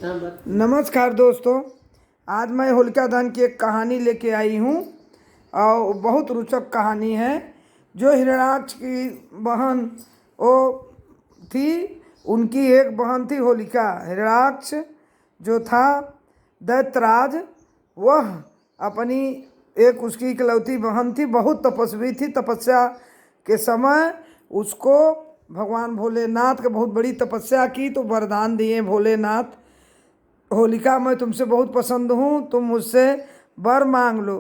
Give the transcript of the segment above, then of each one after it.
नमस्कार दोस्तों, आज मैं होलिका दहन की एक कहानी लेके आई हूँ और बहुत रोचक कहानी है। जो हिरण्याक्ष की बहन वो थी, उनकी एक बहन थी होलिका। हिरण्याक्ष जो था दैत्यराज, वह अपनी एक उसकी इकलौती बहन थी, बहुत तपस्वी थी। तपस्या के समय उसको भगवान भोलेनाथ के बहुत बड़ी तपस्या की तो वरदान दिए भोलेनाथ, होलिका मैं तुमसे बहुत पसंद हूँ, तुम मुझसे वर मांग लो।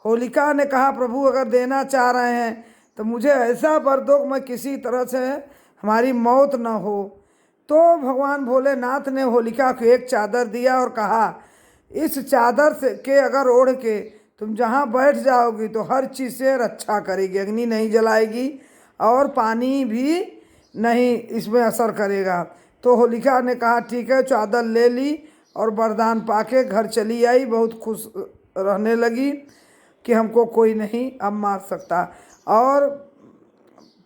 होलिका ने कहा, प्रभु अगर देना चाह रहे हैं तो मुझे ऐसा वर दो कि मैं किसी तरह से हमारी मौत न हो। तो भगवान भोलेनाथ ने होलिका को एक चादर दिया और कहा, इस चादर से के अगर ओढ़ के तुम जहाँ बैठ जाओगी तो हर चीज़ से रक्षा करेगी, अग्नि नहीं जलाएगी और पानी भी नहीं इसमें असर करेगा। तो होलिका ने कहा ठीक है, चादर ले ली और वरदान पाके घर चली आई। बहुत खुश रहने लगी कि हमको कोई नहीं अब मार सकता। और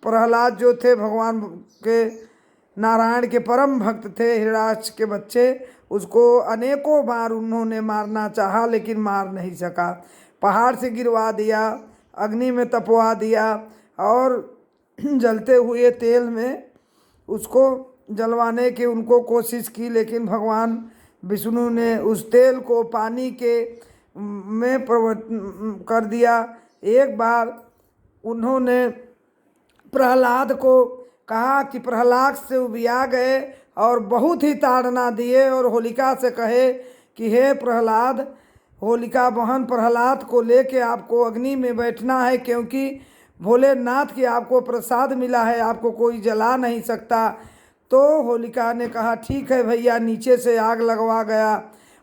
प्रहलाद जो थे भगवान के नारायण के परम भक्त थे, हिरण्याक्ष के बच्चे, उसको अनेकों बार उन्होंने मारना चाहा लेकिन मार नहीं सका। पहाड़ से गिरवा दिया, अग्नि में तपवा दिया और जलते हुए तेल में उसको जलवाने की उनको कोशिश की, लेकिन भगवान विष्णु ने उस तेल को पानी के में परिवर्तन कर दिया। एक बार उन्होंने प्रहलाद को कहा कि प्रहलाद से उबिया गए और बहुत ही ताड़ना दिए और होलिका से कहे कि हे प्रहलाद, होलिका बहन, प्रहलाद को लेके आपको अग्नि में बैठना है, क्योंकि भोलेनाथ की आपको प्रसाद मिला है, आपको कोई जला नहीं सकता। तो होलिका ने कहा ठीक है भैया, नीचे से आग लगवा गया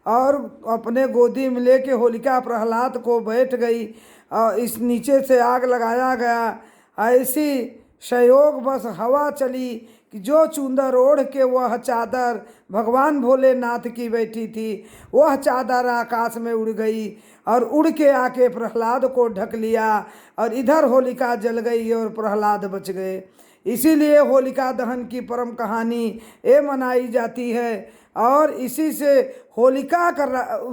और अपने गोदी में लेके होलिका प्रहलाद को बैठ गई और इस नीचे से आग लगाया गया। ऐसी संयोग बस हवा चली कि जो चूंदर ओढ़ के वह चादर भगवान भोलेनाथ की बैठी थी, वह चादर आकाश में उड़ गई और उड़ के आके प्रहलाद को ढक लिया और इधर होलिका जल गई और प्रहलाद बच गए। इसीलिए होलिका दहन की परम कहानी ये मनाई जाती है और इसी से होलिका का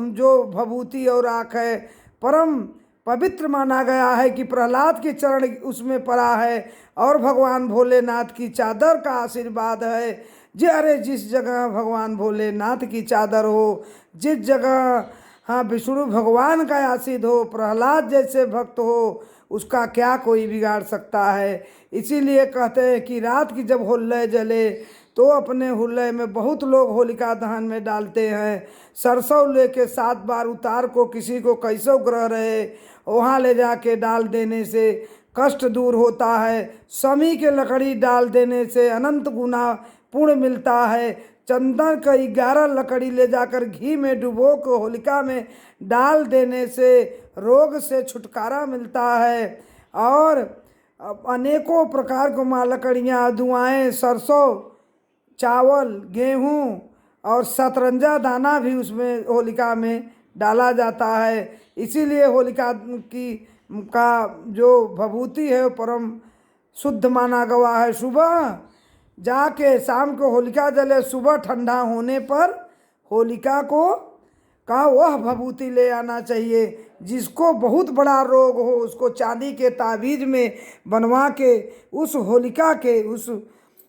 जो भभूति और राख है परम पवित्र माना गया है कि प्रहलाद के चरण उसमें पड़ा है और भगवान भोलेनाथ की चादर का आशीर्वाद है। अरे जिस जगह भगवान भोलेनाथ की चादर हो, जिस जगह हाँ विष्णु भगवान का आशीष हो, प्रहलाद जैसे भक्त हो, उसका क्या कोई बिगाड़ सकता है। इसीलिए कहते हैं कि रात की जब होल्लय जले तो अपने हुल्लय में बहुत लोग होलिका दहन में डालते हैं। सरसों लेके 7 बार उतार को किसी को कैसो ग्रह रहे वहाँ ले जाके डाल देने से कष्ट दूर होता है। समी के लकड़ी डाल देने से अनंत गुना पुण्य मिलता है। चंदन का 11 लकड़ी ले जाकर घी में डुबो को होलिका में डाल देने से रोग से छुटकारा मिलता है। और अनेकों प्रकार को माँ लकड़ियाँ, धुआएँ, सरसों, चावल, गेहूँ और शतरंजा दाना भी उसमें होलिका में डाला जाता है। इसीलिए होलिका की का जो भभूति है वो परम शुद्ध माना गया है। सुबह जाके शाम को होलिका जले, सुबह ठंडा होने पर होलिका को का वह भभूति ले आना चाहिए। जिसको बहुत बड़ा रोग हो उसको चांदी के ताबीज में बनवा के उस होलिका के उस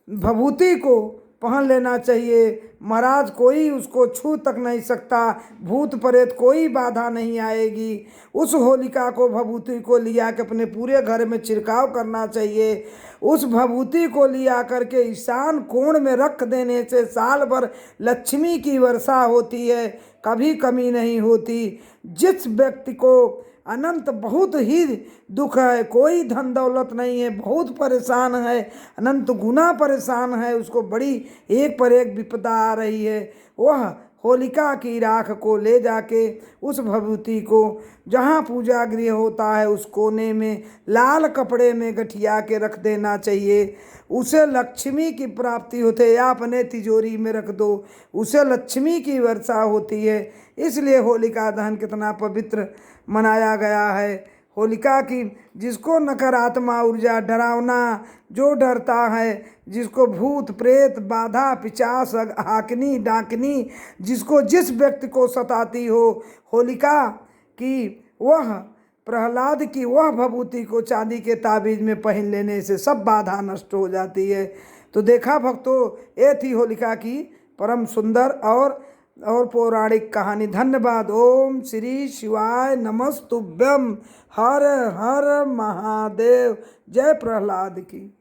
भभूति को पहन लेना चाहिए। महाराज कोई उसको छू तक नहीं सकता, भूत प्रेत कोई बाधा नहीं आएगी। उस होलिका को भभूति को लिया के अपने पूरे घर में छिड़काव करना चाहिए। उस भभूति को लिया करके ईशान कोण में रख देने से साल भर लक्ष्मी की वर्षा होती है, कभी कमी नहीं होती। जिस व्यक्ति को अनंत बहुत ही दुख है, कोई धन दौलत नहीं है, बहुत परेशान है, अनंत गुना परेशान है, उसको बड़ी एक पर एक विपदा आ रही है, वह होलिका की राख को ले जाके उस भभूति को जहाँ पूजा गृह होता है उस कोने में लाल कपड़े में गठिया के रख देना चाहिए। उसे लक्ष्मी की प्राप्ति होती है, या अपने तिजोरी में रख दो, उसे लक्ष्मी की वर्षा होती है। इसलिए होलिका दहन कितना पवित्र मनाया गया है। होलिका की, जिसको नकारात्मक ऊर्जा, डरावना, जो डरता है, जिसको भूत प्रेत बाधा पिचास हाकनी डाकनी, जिसको जिस व्यक्ति को सताती हो, होलिका की वह प्रहलाद की वह भभूति को चांदी के ताबीज में पहन लेने से सब बाधा नष्ट हो जाती है। तो देखा भक्तों, ये थी होलिका की परम सुंदर और पौराणिक कहानी। धन्यवाद। ओम श्री शिवाय नमस्तुभ्यम। हर हर महादेव। जय प्रहलाद की।